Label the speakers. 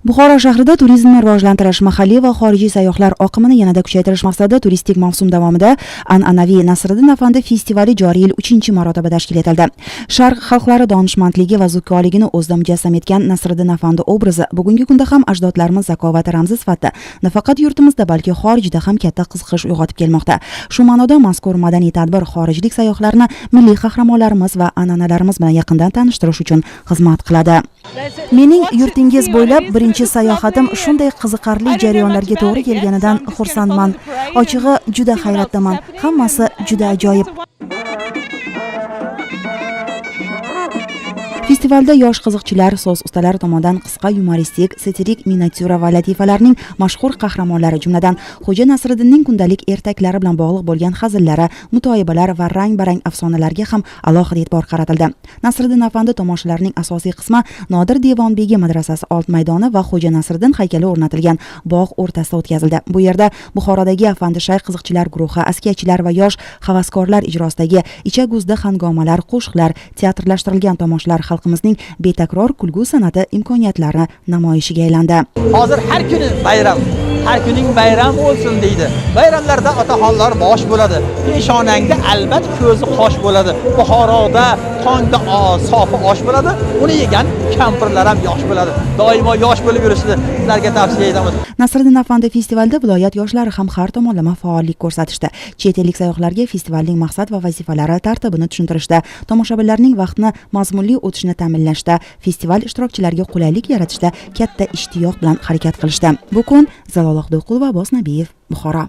Speaker 1: Buxoro shahrida turizmni rivojlantirish, mahalliy va xorijiy sayyohlar oqimini yanada kuchaytirish maqsadida turistik mavsum davomida an'anaviy Nasriddin Afandi festivali joriy yil 3-marotaba tashkil etildi. Sharq xalqlari donishmandligi va zukkoligini o'zida mujassam etgan Nasriddin Afandi obrazi bugungi kunda ham ajdodlarimiz zakovati ramzi sifatida nafaqat yurtimizda, balki xorijda ham katta qiziqish uyg'otib kelmoqda. Shu ma'noda mazkur madaniy tadbir xorijlik sayyohlarni milliy qahramonlarimiz va an'analarimiz bilan yaqindan tanishtirish uchun xizmat qiladi. Mening yurtingiz bo'ylab birinchi sayohatim shunday qiziqarli jarayonlarga to'g'ri kelganidan xursandman. Ochig'i juda hayratdaman. Hammasi juda ajoyib. Festivalda yosh qiziqchilar, so'z ustalari tomonidan qisqa yumoristik, satirik miniatyura va latifalarning mashhur qahramonlari, jumladan Xo'ja Nasriddinning kundalik ertaklari bilan bog'liq bo'lgan hazillari, mutoyibalar va rang-barang afsonalarga ham alohida e'tibor qaratildi. Nasriddin Afandi tomoshalarining asosiy qismi Nodir Devonbegi madrasasi old maydoni va Xo'ja Nasriddin haykali o'rnatilgan bog' o'rtasida o'tkazildi. Bu yerda Buxorodagi Afandi Shayx qiziqchilar guruhi, askiyachilar va yosh havaskorlar ijrosidagi ichaguzda hangomalar, qo'shiqlar, teatrlashtirilgan tomoshalar xalqimizning betakror kulgu san'ati imkoniyatlari namoyishiga aylandi.
Speaker 2: Hozir har kuni bayram, har kuning bayram bo'lsin deydi. Bayramlarda otaxonlar bosh bo'ladi. Peshonangda albatta ko'zi qosh bo'ladi. Buxoroda tongda sofi osh bo'ladi. Uni yegan kampirlar ham yosh bo'ladi. Doimo yosh bo'lib yurishni sizlarga tavsiya etamiz.
Speaker 1: Nasriddin Afandi festivalida viloyat yoshlari ham har tomonlama faollik ko'rsatishdi. Chet ellik sayyohlarga festivalning maqsad va vazifalari tartibini tushuntirishda, tomoshabinlarning vaqtni mazmunli o'tishini ta'minlashda, festival ishtirokchilariga qulaylik yaratishda katta ishtiyoq bilan harakat qilishdi. Bu kun Zalol Abduqulov va Abbos Nabiyev, Buxoro.